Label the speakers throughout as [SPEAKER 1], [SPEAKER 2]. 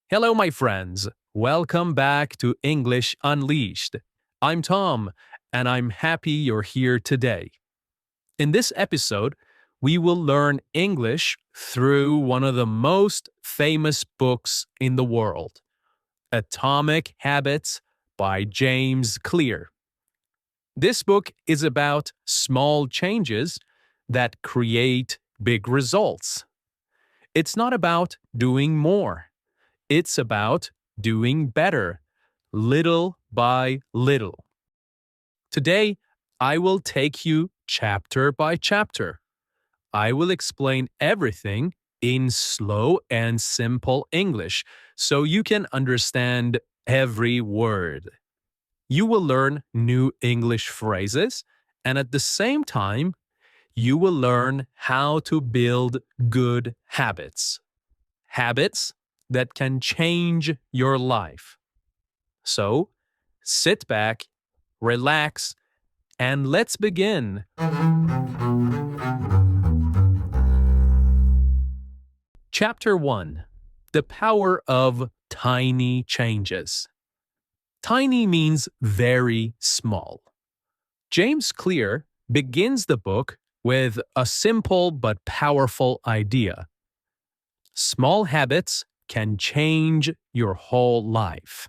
[SPEAKER 1] Hello, my friends. Welcome back to English Unleashed. I'm Tom, and I'm happy you're here today. In this episode, we will learn English through one of the most famous books in the world, Atomic Habits by James Clear. This book is about small changes that create big results. It's not about doing more. It's about doing better, little by little. Today, I will take you chapter by chapter. I will explain everything in slow and simple English so you can understand every word. You will learn new English phrases, and at the same time, you will learn how to build good habits. Habits that can change your life. So, sit back, relax, and let's begin. Chapter 1: The Power of Tiny Changes. Tiny means very small. James Clear begins the book with a simple but powerful idea. Small habits can change your whole life.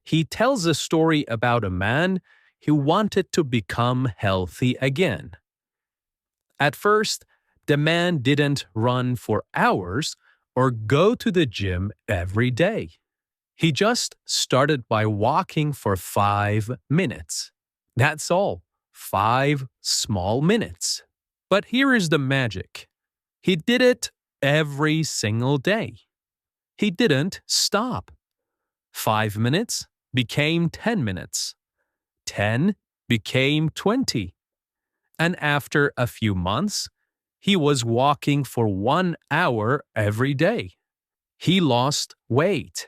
[SPEAKER 1] He tells a story about a man who wanted to become healthy again. At first, the man didn't run for hours or go to the gym every day. He just started by walking for 5 minutes. That's all, 5 small minutes. But here is the magic. He did it every single day. He didn't stop. 5 minutes became 10 minutes. 10 became 20. And after a few months, he was walking for 1 hour every day. He lost weight.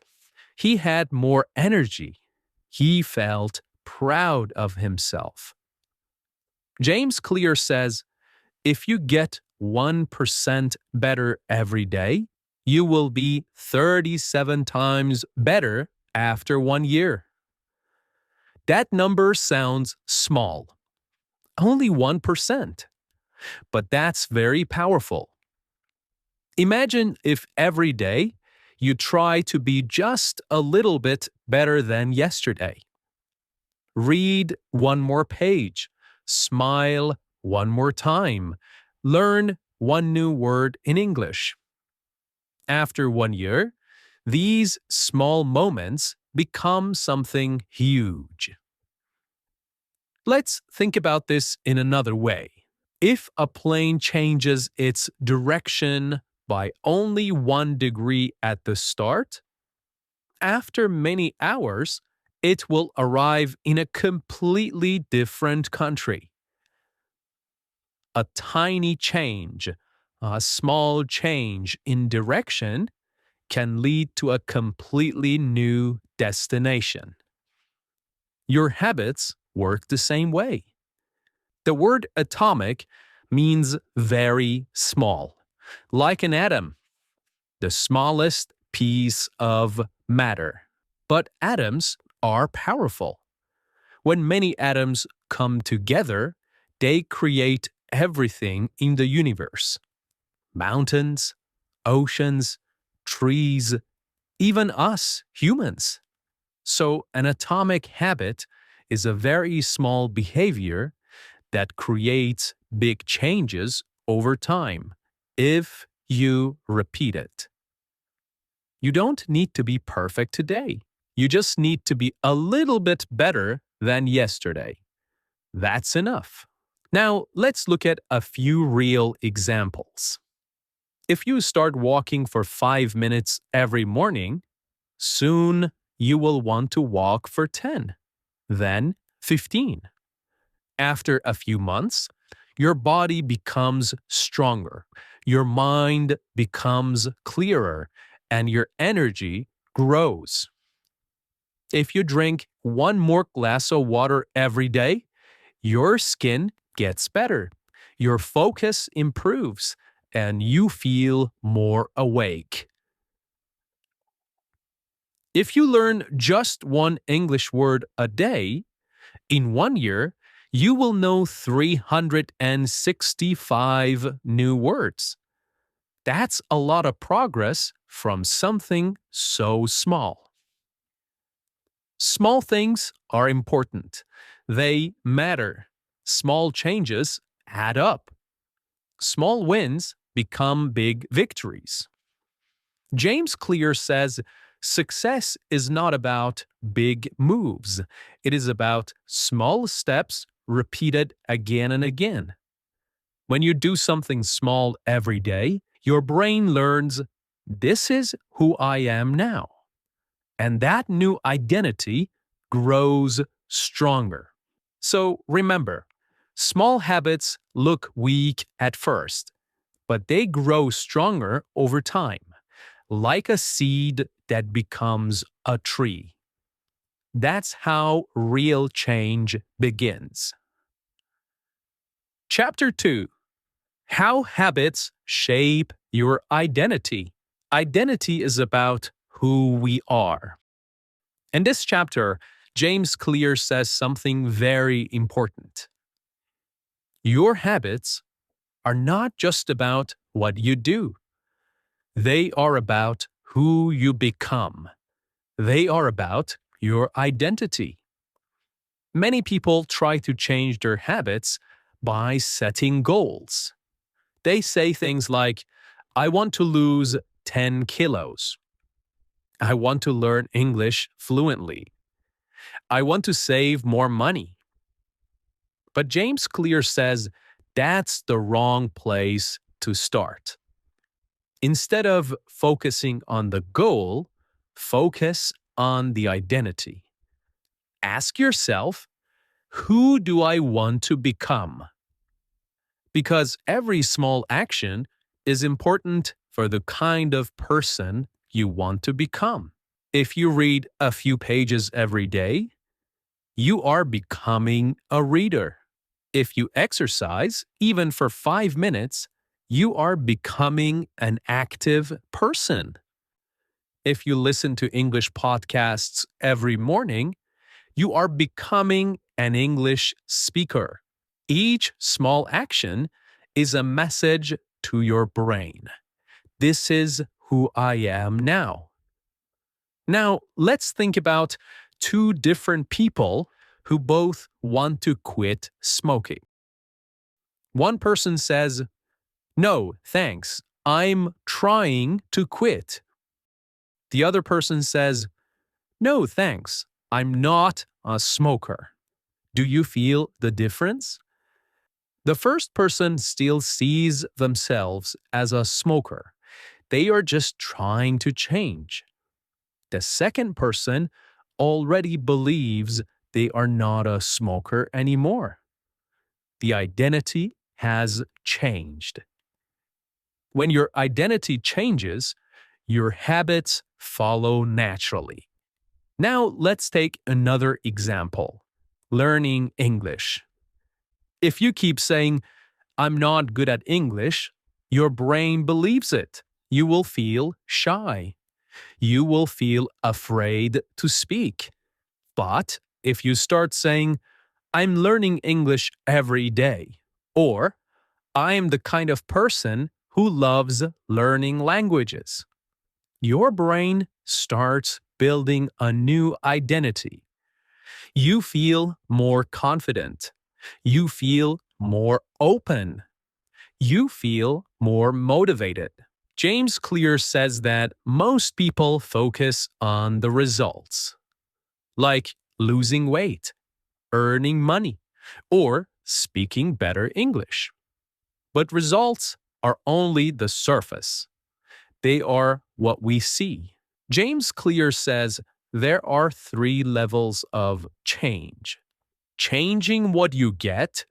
[SPEAKER 1] He had more energy. He felt proud of himself. James Clear says, if you get 1% better every day, you will be 37 times better after 1 year. That number sounds small, only 1%, but that's very powerful. Imagine if every day you try to be just a little bit better than yesterday. Read one more page, smile one more time, learn one new word in English. After 1 year, these small moments become something huge. Let's think about this in another way. If a plane changes its direction by only 1 degree at the start, after many hours, it will arrive in a completely different country. A tiny change, a small change in direction can lead to a completely new destination. Your habits work the same way. The word atomic means very small, like an atom, the smallest piece of matter. But atoms are powerful. When many atoms come together, they create everything in the universe: mountains, oceans, trees, even us, humans. So, an atomic habit is a very small behavior that creates big changes over time if you repeat it. You don't need to be perfect today. You just need to be a little bit better than yesterday. That's enough. Now, let's look at a few real examples. If you start walking for 5 minutes every morning, soon you will want to walk for 10, then 15. After a few months, your body becomes stronger, your mind becomes clearer, and your energy grows. If you drink one more glass of water every day, your skin gets better, your focus improves, and you feel more awake. If you learn just one English word a day, in 1 year, you will know 365 new words. That's a lot of progress from something so small. Small things are important. They matter. Small changes add up. Small wins become big victories. James Clear says success is not about big moves. It is about small steps repeated again and again. When you do something small every day, your brain learns, this is who I am now. And that new identity grows stronger. So remember, small habits look weak at first, but they grow stronger over time, like a seed that becomes a tree. That's how real change begins. Chapter 2: How Habits Shape Your Identity. Identity is about who we are. In this chapter, James Clear says something very important. Your habits are not just about what you do. They are about who you become. They are about your identity. Many people try to change their habits by setting goals. They say things like, I want to lose 10 kilos. I want to learn English fluently. I want to save more money. But James Clear says that's the wrong place to start. Instead of focusing on the goal, focus on the identity. Ask yourself, who do I want to become? Because every small action is important for the kind of person you want to become. If you read a few pages every day, you are becoming a reader. If you exercise, even for 5 minutes, you are becoming an active person. If you listen to English podcasts every morning, you are becoming an English speaker. Each small action is a message to your brain. This is who I am now. Now, let's think about two different people who both want to quit smoking. One person says, no, thanks, I'm trying to quit. The other person says, no, thanks, I'm not a smoker. Do you feel the difference? The first person still sees themselves as a smoker. They are just trying to change. The second person already believes they are not a smoker anymore. The identity has changed. When your identity changes, your habits follow naturally. Now let's take another example: learning English. If you keep saying, I'm not good at English, your brain believes it. You will feel shy. You will feel afraid to speak. But if you start saying, I'm learning English every day, or I am the kind of person who loves learning languages, your brain starts building a new identity. You feel more confident. You feel more open. You feel more motivated. James Clear says that most people focus on the results, like losing weight, earning money, or speaking better English. But results are only the surface. They are what we see. James Clear says there are 3 levels of change: changing what you get,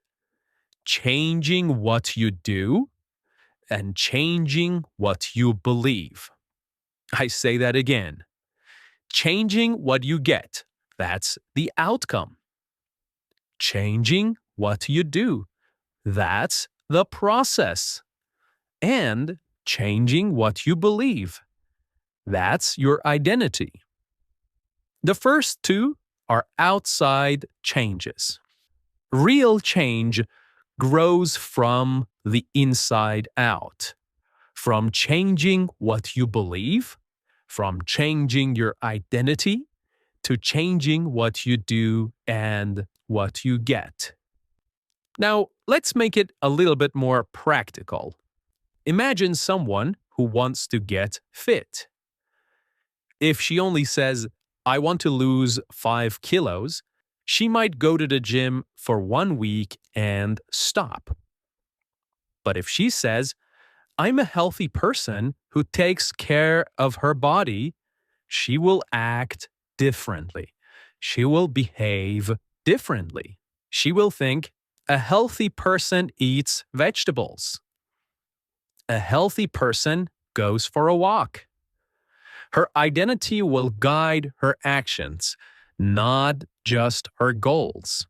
[SPEAKER 1] changing what you do, and changing what you believe. I say that again. Changing what you get, that's the outcome. Changing what you do, that's the process. And changing what you believe, that's your identity. The first two are outside changes. Real change grows from the inside out, from changing what you believe, from changing your identity, to changing what you do and what you get. Now, let's make it a little bit more practical. Imagine someone who wants to get fit. If she only says, I want to lose 5 kilos, she might go to the gym for 1 week and stop. But if she says, I'm a healthy person who takes care of her body, she will act differently. She will behave differently. She will think, a healthy person eats vegetables. A healthy person goes for a walk. Her identity will guide her actions, not just her goals.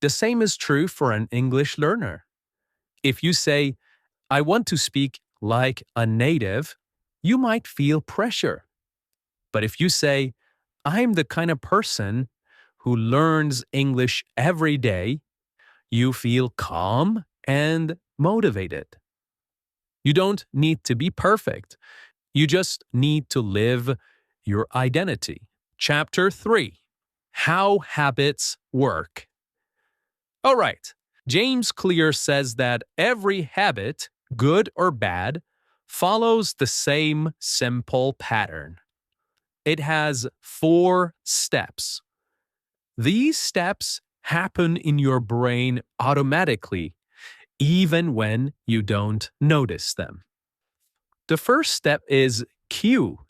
[SPEAKER 1] The same is true for an English learner. If you say, I want to speak like a native, you might feel pressure. But if you say, I'm the kind of person who learns English every day, you feel calm and motivated. You don't need to be perfect. You just need to live your identity. Chapter 3: How Habits Work. All right, James Clear says that every habit, good or bad, follows the same simple pattern. It has 4 steps. These steps happen in your brain automatically, even when you don't notice them. The first step is cue.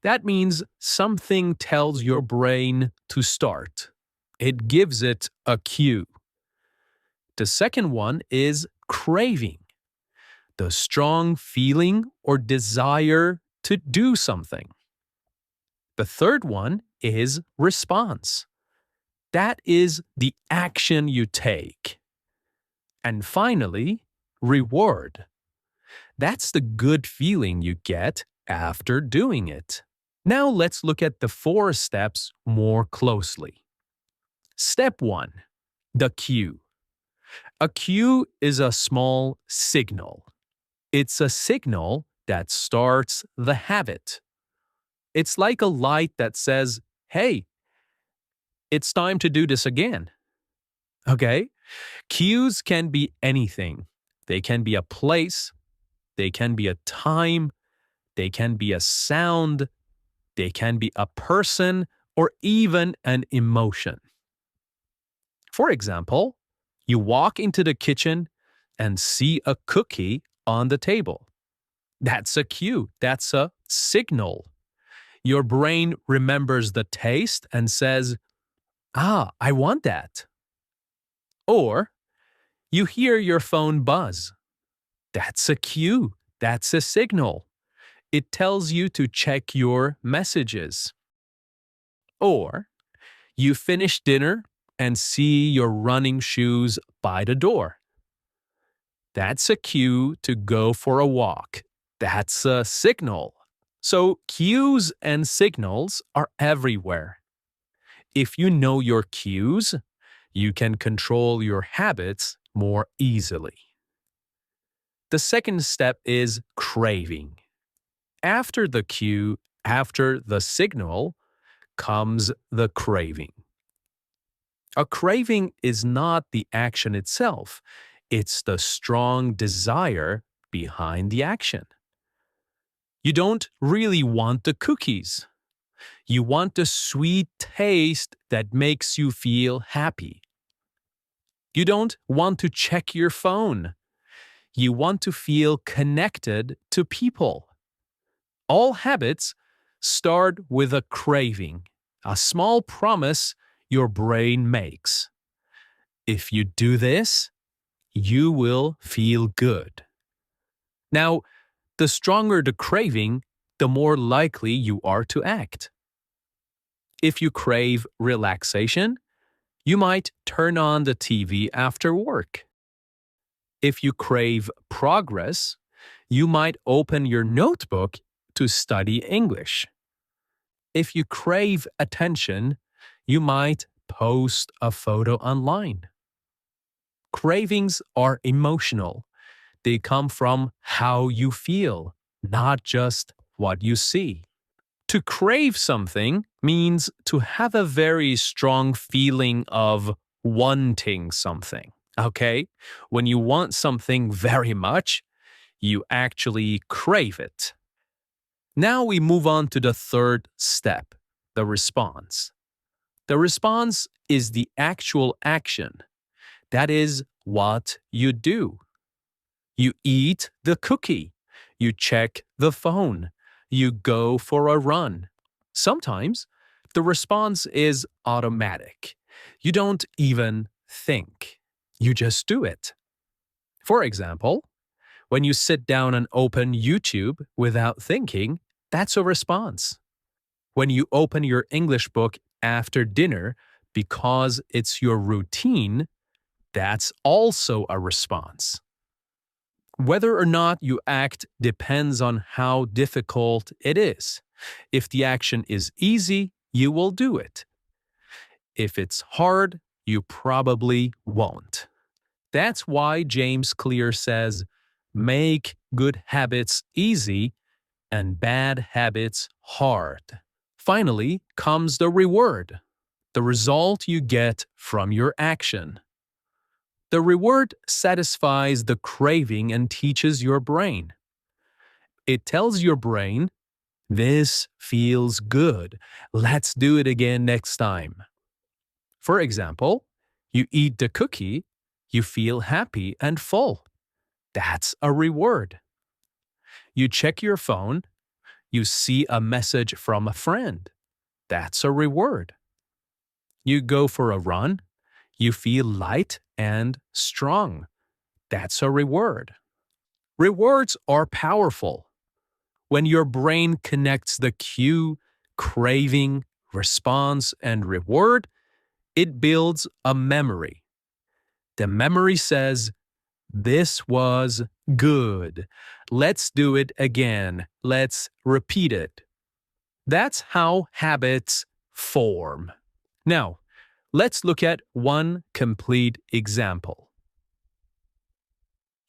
[SPEAKER 1] That means something tells your brain to start. It gives it a cue. The second one is craving, the strong feeling or desire to do something. The third one is response. That is the action you take. And finally, reward. That's the good feeling you get after doing it. Now let's look at the 4 steps more closely. Step 1: the cue. A cue is a small signal. It's a signal that starts the habit. It's like a light that says, hey, it's time to do this again. Okay? Cues can be anything. They can be a place, they can be a time, they can be a sound, they can be a person, or even an emotion. For example, you walk into the kitchen and see a cookie on the table. That's a cue, that's a signal. Your brain remembers the taste and says, I want that. Or you hear your phone buzz. That's a cue, that's a signal. It tells you to check your messages. Or you finish dinner and see your running shoes by the door. That's a cue to go for a walk. That's a signal. So cues and signals are everywhere. If you know your cues, you can control your habits more easily. The second step is craving. After the cue, after the signal, comes the craving. A craving is not the action itself, it's the strong desire behind the action. You don't really want the cookies. You want the sweet taste that makes you feel happy. You don't want to check your phone. You want to feel connected to people. All habits start with a craving, a small promise your brain makes. If you do this, you will feel good. Now, the stronger the craving, the more likely you are to act. If you crave relaxation, you might turn on the TV after work. If you crave progress, you might open your notebook to study English. If you crave attention, you might post a photo online. Cravings are emotional. They come from how you feel, not just what you see. To crave something means to have a very strong feeling of wanting something. Okay? When you want something very much, you actually crave it. Now we move on to the third step, the response. The response is the actual action. That is what you do. You eat the cookie. You check the phone. You go for a run. Sometimes the response is automatic. You don't even think. You just do it. For example, when you sit down and open YouTube without thinking, that's a response. When you open your English book after dinner because it's your routine, that's also a response. Whether or not you act depends on how difficult it is. If the action is easy, you will do it. If it's hard, you probably won't. That's why James Clear says, make good habits easy and bad habits hard. Finally comes the reward, the result you get from your action. The reward satisfies the craving and teaches your brain. It tells your brain, this feels good. Let's do it again next time. For example, you eat the cookie, you feel happy and full. That's a reward. You check your phone, you see a message from a friend. That's a reward. You go for a run, you feel light and strong. That's a reward. Rewards are powerful. When your brain connects the cue, craving, response, and reward, it builds a memory. The memory says, this was good. Let's do it again. Let's repeat it. That's how habits form. Now, let's look at one complete example.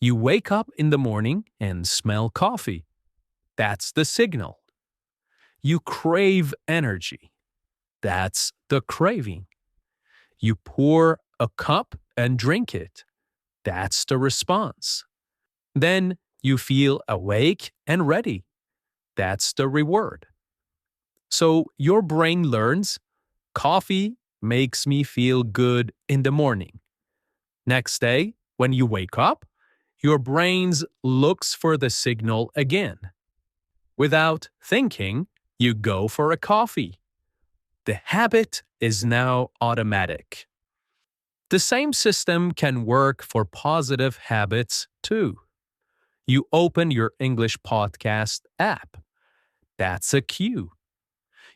[SPEAKER 1] You wake up in the morning and smell coffee. That's the signal. You crave energy. That's the craving. You pour a cup and drink it. That's the response. Then you feel awake and ready. That's the reward. So your brain learns, coffee makes me feel good in the morning. Next day, when you wake up, your brain looks for the signal again. Without thinking, you go for a coffee. The habit is now automatic. The same system can work for positive habits too. You open your English podcast app. That's a cue.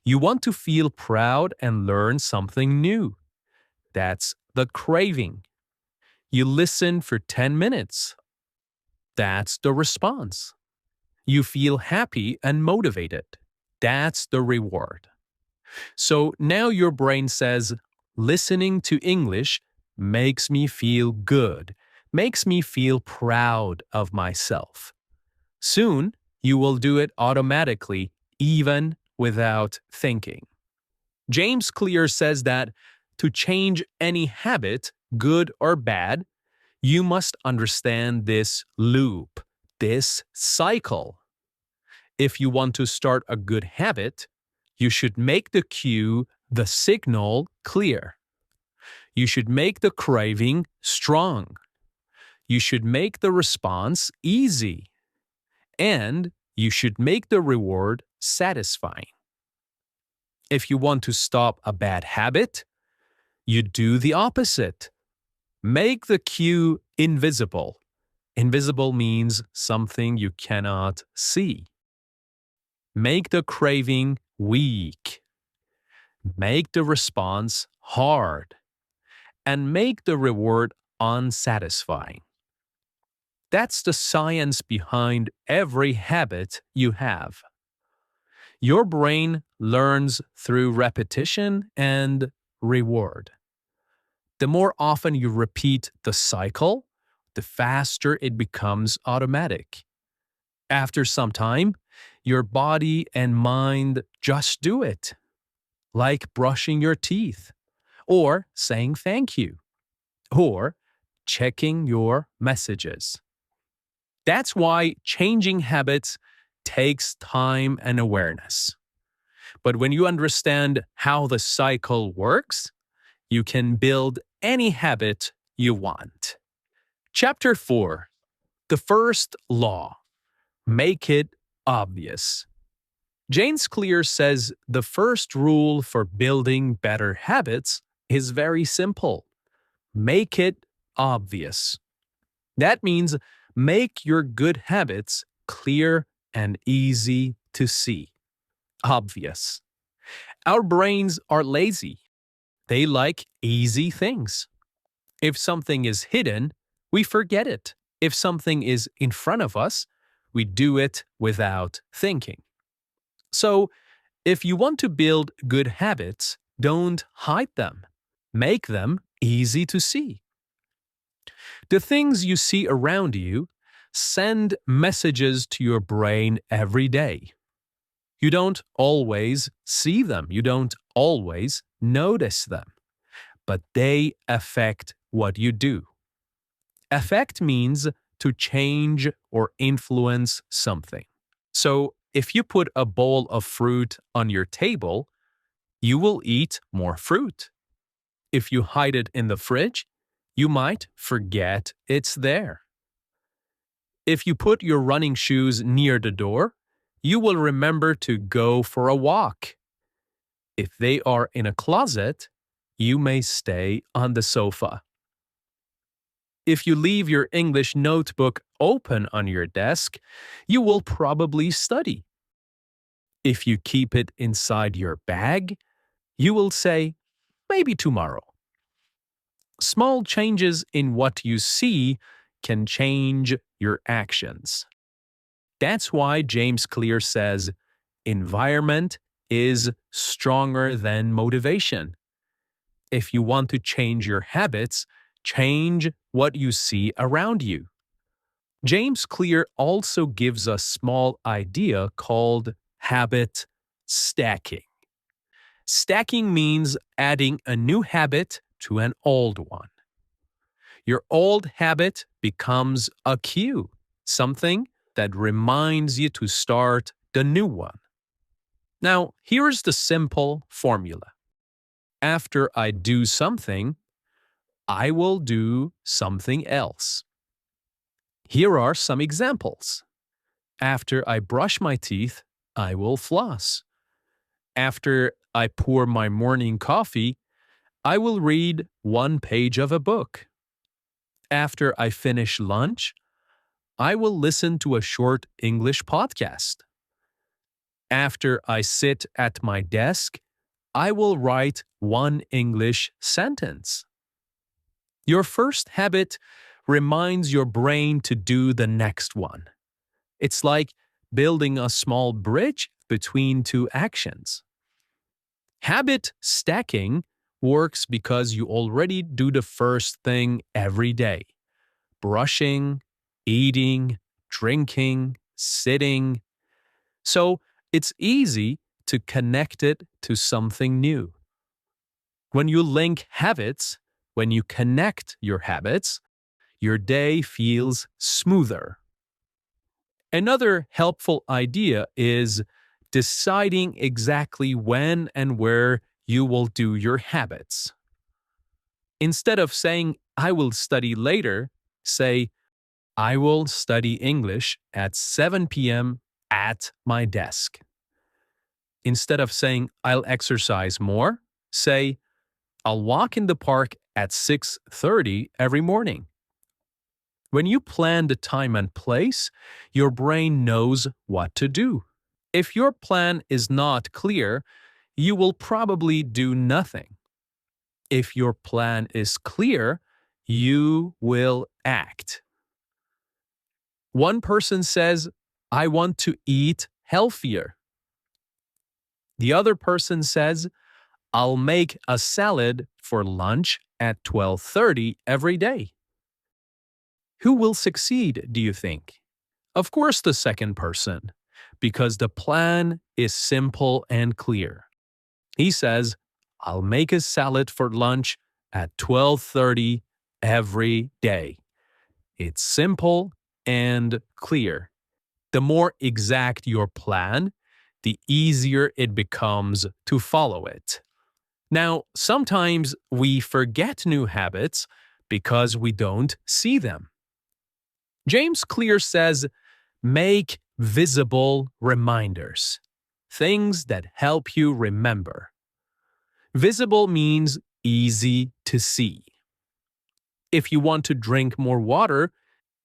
[SPEAKER 1] You want to feel proud and learn something new. That's the craving. You listen for 10 minutes. That's the response. You feel happy and motivated. That's the reward. So now your brain says, listening to English makes me feel good, makes me feel proud of myself. Soon, you will do it automatically, even without thinking. James Clear says that to change any habit, good or bad, you must understand this loop, this cycle. If you want to start a good habit, you should make the cue, the signal, clear. You should make the craving strong. You should make the response easy. And you should make the reward satisfying. If you want to stop a bad habit, you do the opposite. Make the cue invisible. Invisible means something you cannot see. Make the craving weak. Make the response hard. And make the reward unsatisfying. That's the science behind every habit you have. Your brain learns through repetition and reward. The more often you repeat the cycle, the faster it becomes automatic. After some time, your body and mind just do it, like brushing your teeth, or saying thank you, or checking your messages. That's why changing habits takes time and awareness. But when you understand how the cycle works, you can build any habit you want. Chapter 4. The first law. Make it obvious. James Clear says the first rule for building better habits is very simple. Make it obvious. That means make your good habits clear and easy to see. Obvious. Our brains are lazy. They like easy things. If something is hidden, we forget it. If something is in front of us, we do it without thinking. So, if you want to build good habits, don't hide them. Make them easy to see. The things you see around you send messages to your brain every day. You don't always see them, you don't always notice them, but they affect what you do. Affect means to change or influence something. So, if you put a bowl of fruit on your table, you will eat more fruit. If you hide it in the fridge, you might forget it's there. If you put your running shoes near the door, you will remember to go for a walk. If they are in a closet, you may stay on the sofa. If you leave your English notebook open on your desk, you will probably study. If you keep it inside your bag, you will say, maybe tomorrow. Small changes in what you see can change your actions. That's why James Clear says, environment is stronger than motivation. If you want to change your habits, change what you see around you. James Clear also gives a small idea called habit stacking. Stacking means adding a new habit to an old one. Your old habit becomes a cue, something that reminds you to start the new one. Now, here's the simple formula. After I do something, I will do something else. Here are some examples. After I brush my teeth, I will floss. After I pour my morning coffee, I will read one page of a book. After I finish lunch, I will listen to a short English podcast. After I sit at my desk, I will write one English sentence. Your first habit reminds your brain to do the next one. It's like building a small bridge between two actions. Habit stacking works because you already do the first thing every day. Brushing, eating, drinking, sitting. So it's easy to connect it to something new. When you link habits, when you connect your habits, your day feels smoother. Another helpful idea is deciding exactly when and where you will do your habits. Instead of saying, I will study later, say, I will study English at 7 p.m. at my desk. Instead of saying, I'll exercise more, say, I'll walk in the park at 6:30 every morning. When you plan the time and place, your brain knows what to do. If your plan is not clear, you will probably do nothing. If your plan is clear, you will act. One person says, I want to eat healthier. The other person says, I'll make a salad for lunch at 12:30 every day. Who will succeed, do you think? Of course, the second person, because the plan is simple and clear. He says, I'll make a salad for lunch at 12:30 every day. It's simple and clear. The more exact your plan, the easier it becomes to follow it. Now, sometimes we forget new habits because we don't see them. James Clear says, make visible reminders, things that help you remember. Visible means easy to see. If you want to drink more water,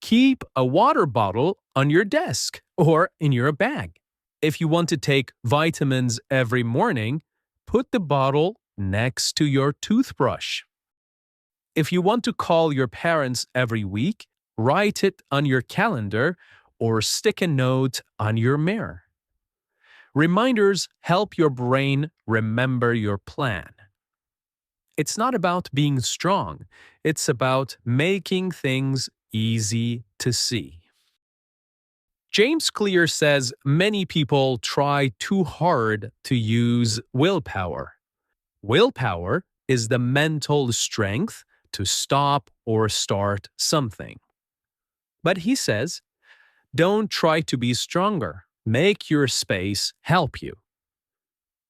[SPEAKER 1] keep a water bottle on your desk or in your bag. If you want to take vitamins every morning, put the bottle next to your toothbrush. If you want to call your parents every week, write it on your calendar or stick a note on your mirror. Reminders help your brain remember your plan. It's not about being strong, it's about making things easy to see. James Clear says many people try too hard to use willpower. Willpower is the mental strength to stop or start something. But he says, don't try to be stronger. Make your space help you.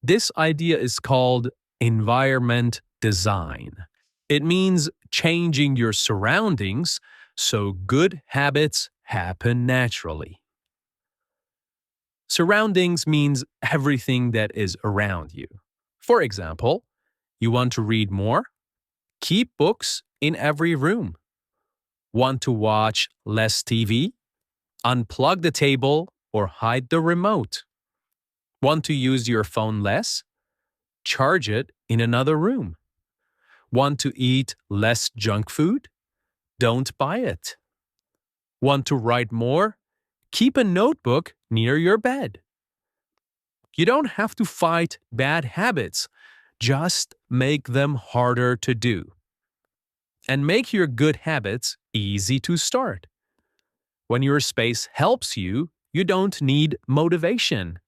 [SPEAKER 1] This idea is called environment design. It means changing your surroundings so good habits happen naturally. Surroundings means everything that is around you. For example, you want to read more? Keep books in every room. Want to watch less TV? Unplug the table or hide the remote. Want to use your phone less? Charge it in another room. Want to eat less junk food? Don't buy it. Want to write more? Keep a notebook near your bed. You don't have to fight bad habits, just make them harder to do. And make your good habits easy to start. When your space helps you, you don't need motivation.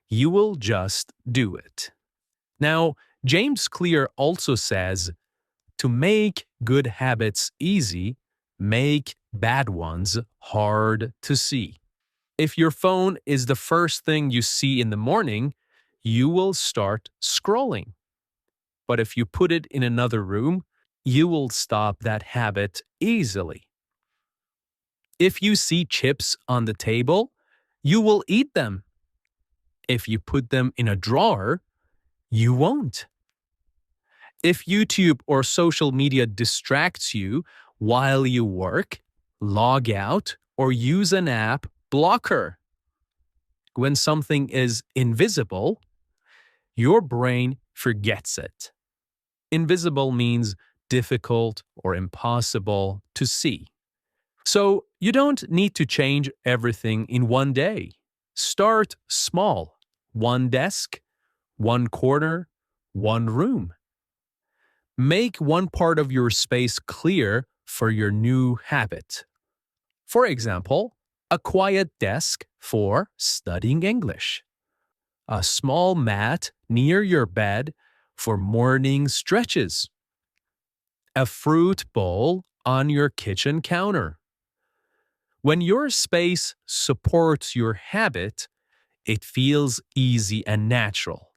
[SPEAKER 1] You will just do it. Now, James Clear also says, to make good habits easy, make bad ones hard to see. If your phone is the first thing you see in the morning, you will start scrolling. But if you put it in another room, you will stop that habit easily. If you see chips on the table, you will eat them. If you put them in a drawer, you won't. If YouTube or social media distracts you while you work, log out or use an app blocker. When something is invisible, your brain forgets it. Invisible means difficult or impossible to see. So you don't need to change everything in one day. Start small. One desk, one corner, one room. Make one part of your space clear for your new habit. For example, a quiet desk for studying English. A small mat near your bed for morning stretches. A fruit bowl on your kitchen counter. When your space supports your habit, it feels easy and natural.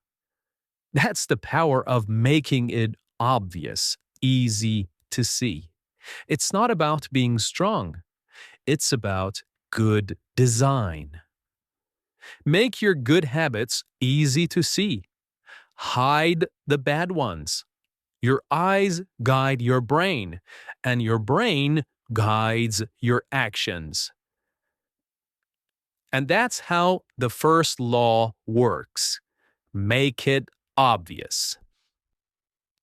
[SPEAKER 1] That's the power of making it obvious, easy to see. It's not about being strong. It's about good design. Make your good habits easy to see. Hide the bad ones. Your eyes guide your brain, and your brain guides your actions. And that's how the first law works. Make it obvious.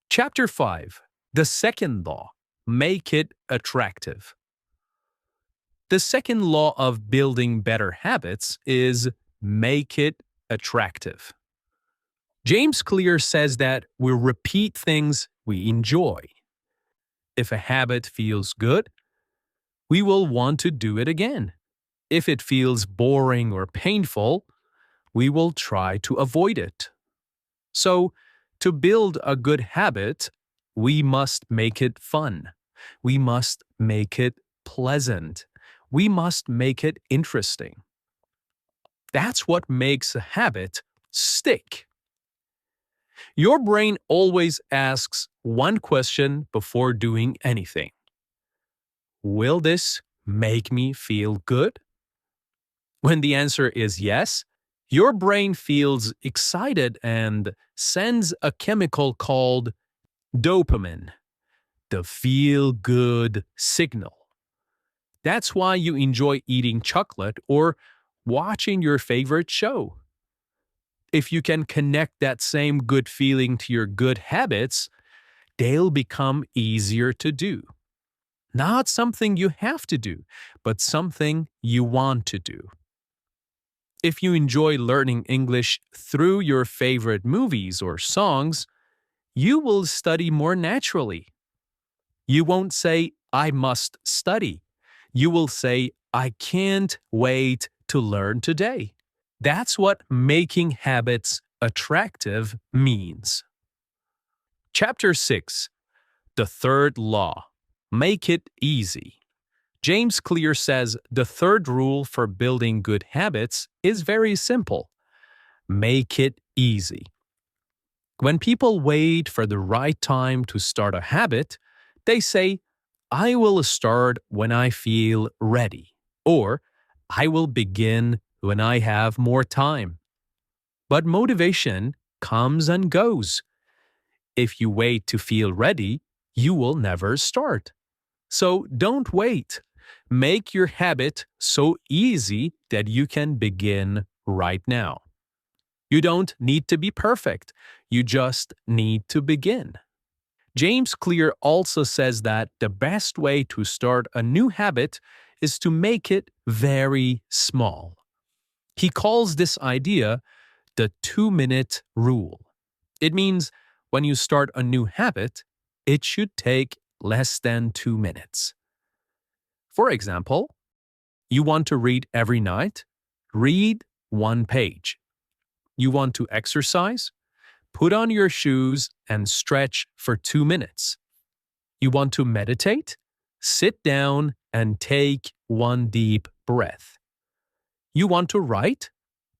[SPEAKER 1] Chapter 5. The second law. Make it attractive. The second law of building better habits is make it attractive. James Clear says that we repeat things we enjoy. If a habit feels good, we will want to do it again. If it feels boring or painful, we will try to avoid it. So, to build a good habit, we must make it fun. We must make it pleasant. We must make it interesting. That's what makes a habit stick. Your brain always asks one question before doing anything. Will this make me feel good? When the answer is yes, your brain feels excited and sends a chemical called dopamine, the feel good signal. That's why you enjoy eating chocolate or watching your favorite show. If you can connect that same good feeling to your good habits, they'll become easier to do. Not something you have to do, but something you want to do. If you enjoy learning English through your favorite movies or songs, you will study more naturally. You won't say, I must study. You will say, I can't wait to learn today. That's what making habits attractive means. Chapter 6. The Third Law. Make it easy. James Clear says the third rule for building good habits is very simple. Make it easy. When people wait for the right time to start a habit, they say, I will start when I feel ready, or I will begin when I have more time. But motivation comes and goes. If you wait to feel ready, you will never start. So don't wait. Make your habit so easy that you can begin right now. You don't need to be perfect. You just need to begin. James Clear also says that the best way to start a new habit is to make it very small. He calls this idea the 2-minute rule. It means when you start a new habit, it should take less than 2 minutes. For example, you want to read every night? Read 1 page. You want to exercise? Put on your shoes and stretch for 2 minutes. You want to meditate? Sit down and take 1 deep breath. You want to write?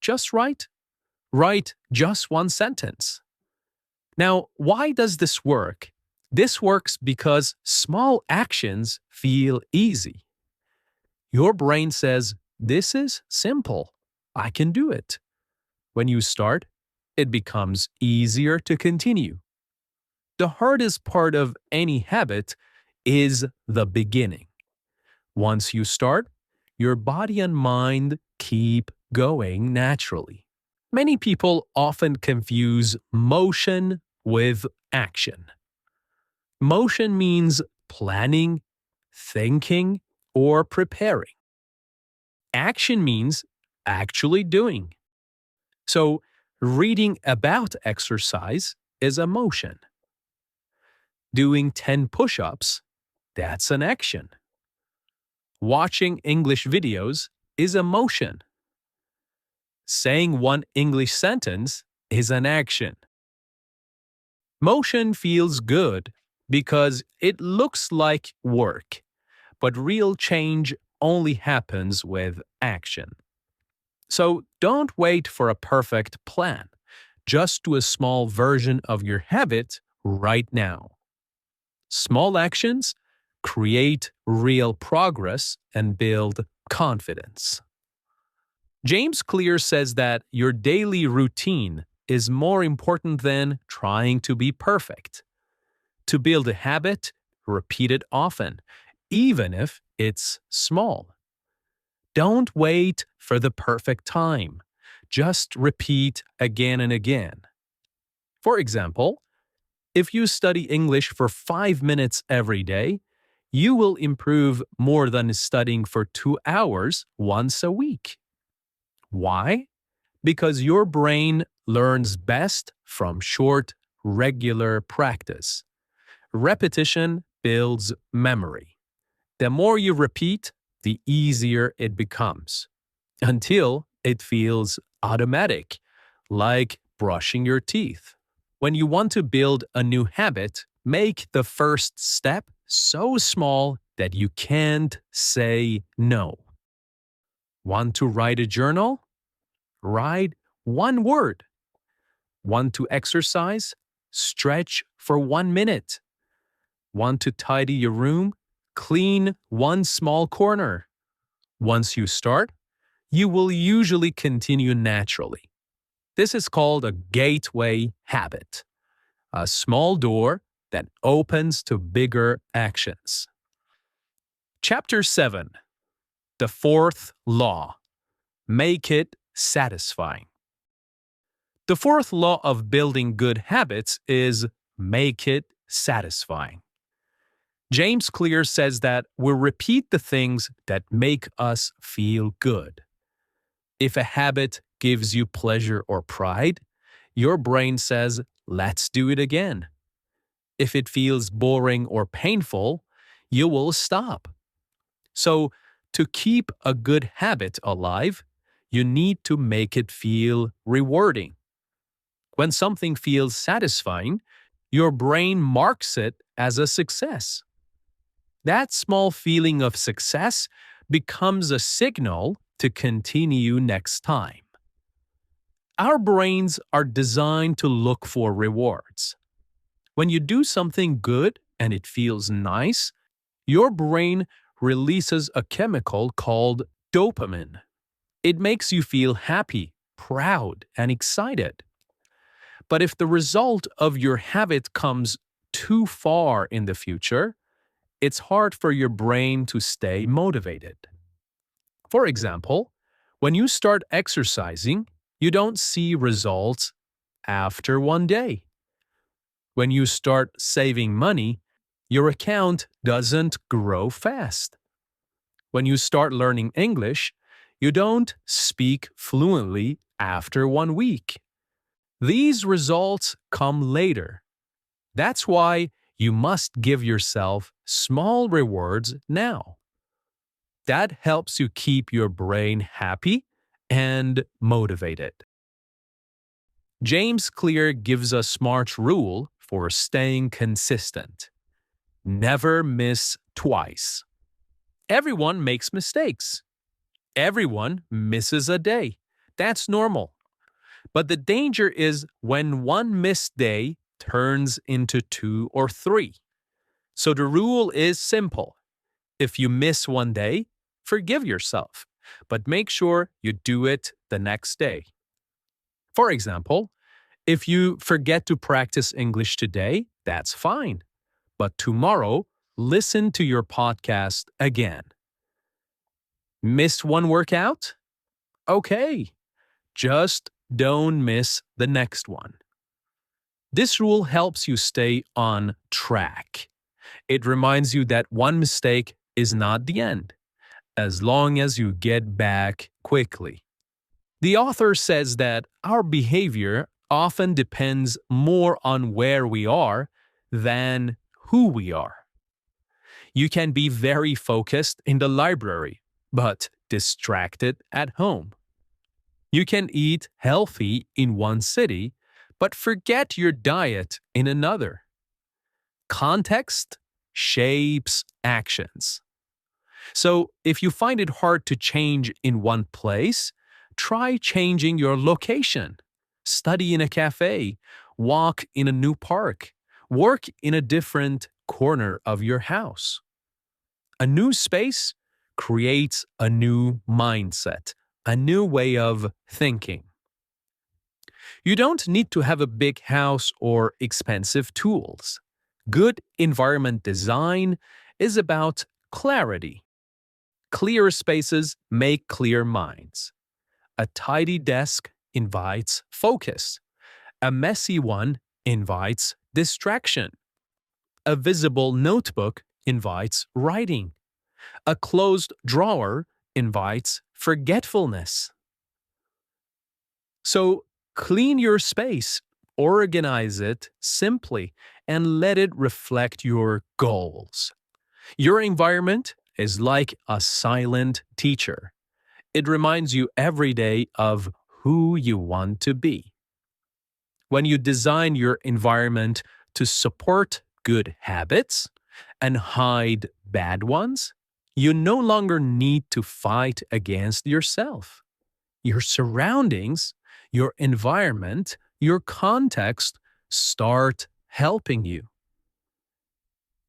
[SPEAKER 1] Just write. Write just 1 sentence. Now, why does this work? This works because small actions feel easy. Your brain says, this is simple. I can do it. When you start, it becomes easier to continue. The hardest part of any habit is the beginning. Once you start, your body and mind keep going naturally. Many people often confuse motion with action. Motion means planning, thinking, or preparing. Action means actually doing. So, reading about exercise is a motion. Doing 10 push-ups, that's an action. Watching English videos is a motion. Saying 1 English sentence is an action. Motion feels good because it looks like work, but real change only happens with action. So don't wait for a perfect plan. Just do a small version of your habit right now. Small actions create real progress and build confidence. James Clear says that your daily routine is more important than trying to be perfect. To build a habit, repeat it often, even if it's small. Don't wait for the perfect time. Just repeat again and again. For example, if you study English for 5 minutes every day, you will improve more than studying for 2 hours once a week. Why? Because your brain learns best from short, regular practice. Repetition builds memory. The more you repeat, the easier it becomes, until it feels automatic, like brushing your teeth. When you want to build a new habit, make the first step so small that you can't say no. Want to write a journal? Write one word. Want to exercise? Stretch for 1 minute. Want to tidy your room? Clean one small corner. Once you start, you will usually continue naturally. This is called a gateway habit, a small door that opens to bigger actions. Chapter 7. The fourth law. Make it satisfying. The fourth law of building good habits is make it satisfying. James Clear says that we repeat the things that make us feel good. If a habit gives you pleasure or pride, your brain says, let's do it again. If it feels boring or painful, you will stop. So, to keep a good habit alive, you need to make it feel rewarding. When something feels satisfying, your brain marks it as a success. That small feeling of success becomes a signal to continue next time. Our brains are designed to look for rewards. When you do something good and it feels nice, your brain releases a chemical called dopamine. It makes you feel happy, proud, and excited. But if the result of your habit comes too far in the future, it's hard for your brain to stay motivated. For example, when you start exercising, you don't see results after 1 day. When you start saving money, your account doesn't grow fast. When you start learning English, you don't speak fluently after 1 week. These results come later. That's why you must give yourself small rewards now. That helps you keep your brain happy and motivated. James Clear gives a smart rule for staying consistent. Never miss twice. Everyone makes mistakes. Everyone misses a day. That's normal. But the danger is when one missed day turns into 2 or 3. So the rule is simple. If you miss 1 day, forgive yourself, but make sure you do it the next day. For example, if you forget to practice English today, that's fine. But tomorrow, listen to your podcast again. Missed one workout? Okay, just don't miss the next one. This rule helps you stay on track. It reminds you that one mistake is not the end, as long as you get back quickly. The author says that our behavior often depends more on where we are than who we are. You can be very focused in the library, but distracted at home. You can eat healthy in one city, but forget your diet in another. Context shapes actions. So, if you find it hard to change in one place, try changing your location. Study in a cafe, walk in a new park, work in a different corner of your house. A new space creates a new mindset, a new way of thinking. You don't need to have a big house or expensive tools. Good environment design is about clarity. Clear spaces make clear minds. A tidy desk invites focus. A messy one invites distraction. A visible notebook invites writing. A closed drawer invites forgetfulness. So, Clean your space, organize it simply, and let it reflect your goals. Your environment is like a silent teacher. It reminds you every day of who you want to be. When you design your environment to support good habits and hide bad ones, you no longer need to fight against yourself. Your surroundings, your environment, your context start helping you.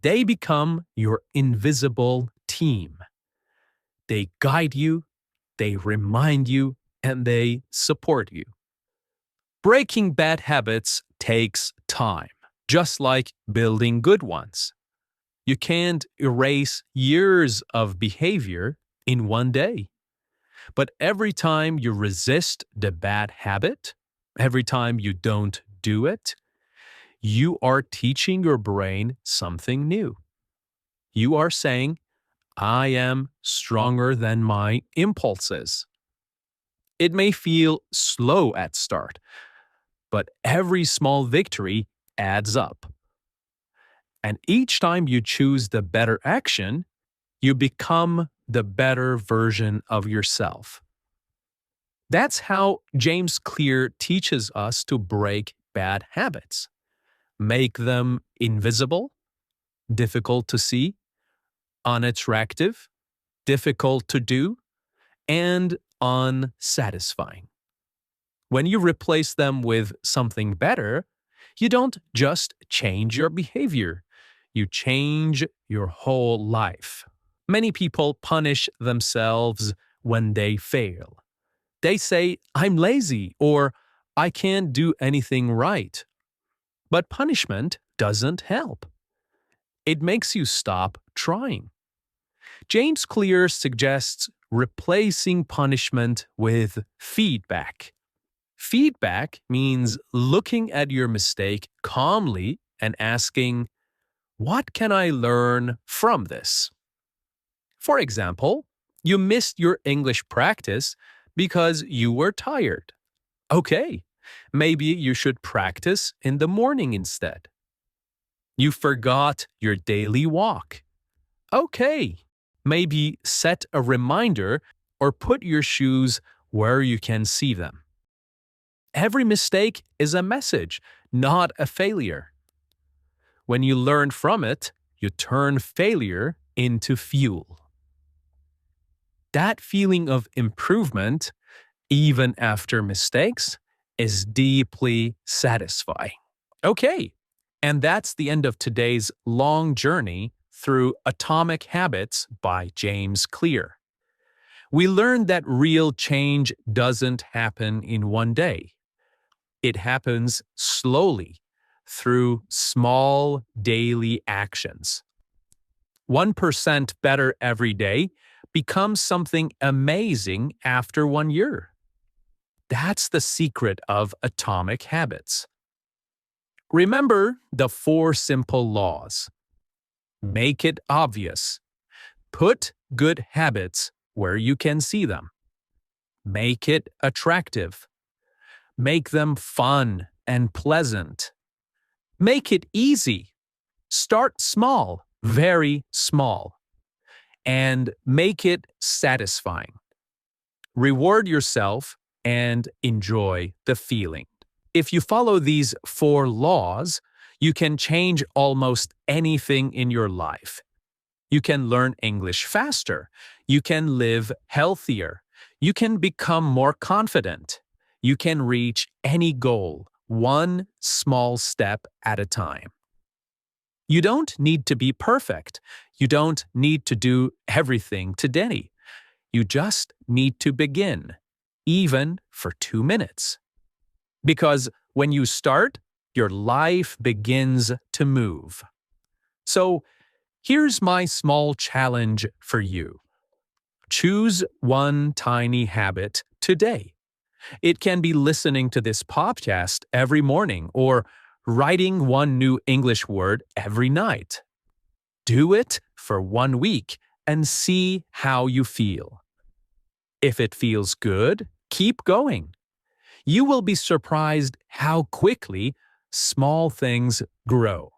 [SPEAKER 1] They become your invisible team. They guide you, they remind you, and they support you. Breaking bad habits takes time, just like building good ones. You can't erase years of behavior in one day. But every time you resist the bad habit, every time you don't do it, you are teaching your brain something new. You are saying, I am stronger than my impulses. It may feel slow at start, but every small victory adds up. And each time you choose the better action, you become the better version of yourself. That's how James Clear teaches us to break bad habits. Make them invisible, difficult to see, unattractive, difficult to do, and unsatisfying. When you replace them with something better, you don't just change your behavior, you change your whole life. Many people punish themselves when they fail. They say, I'm lazy or I can't do anything right. But punishment doesn't help. It makes you stop trying. James Clear suggests replacing punishment with feedback. Feedback means looking at your mistake calmly and asking, what can I learn from this? For example, you missed your English practice because you were tired. Okay, maybe you should practice in the morning instead. You forgot your daily walk. Okay, maybe set a reminder or put your shoes where you can see them. Every mistake is a message, not a failure. When you learn from it, you turn failure into fuel. That feeling of improvement, even after mistakes, is deeply satisfying. Okay, and that's the end of today's long journey through Atomic Habits by James Clear. We learned that real change doesn't happen in one day. It happens slowly through small daily actions. 1% better every day becomes something amazing after 1 year. That's the secret of Atomic Habits. Remember the 4 simple laws. Make it obvious. Put good habits where you can see them. Make it attractive. Make them fun and pleasant. Make it easy. Start small, very small. And make it satisfying. Reward yourself and enjoy the feeling. If you follow these 4 laws, you can change almost anything in your life. You can learn English faster. You can live healthier. You can become more confident. You can reach any goal, one small step at a time. You don't need to be perfect. You don't need to do everything today. You just need to begin, even for 2 minutes. Because when you start, your life begins to move. So, here's my small challenge for you. Choose one tiny habit today. It can be listening to this podcast every morning or writing one new English word every night. Do it for 1 week and see how you feel. If it feels good, keep going. You will be surprised how quickly small things grow.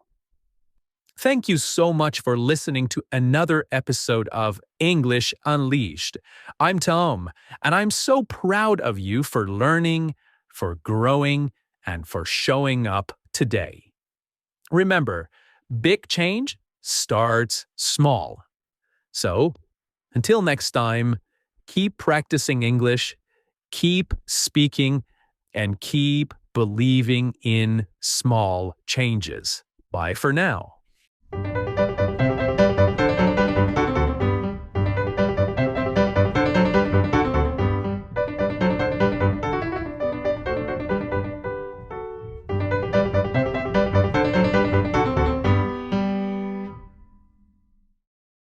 [SPEAKER 1] Thank you so much for listening to another episode of English Unleashed. I'm Tom, and I'm so proud of you for learning, for growing, and for showing up today. Remember, big change starts small. So, until next time, keep practicing English, keep speaking, and keep believing in small changes. Bye for now.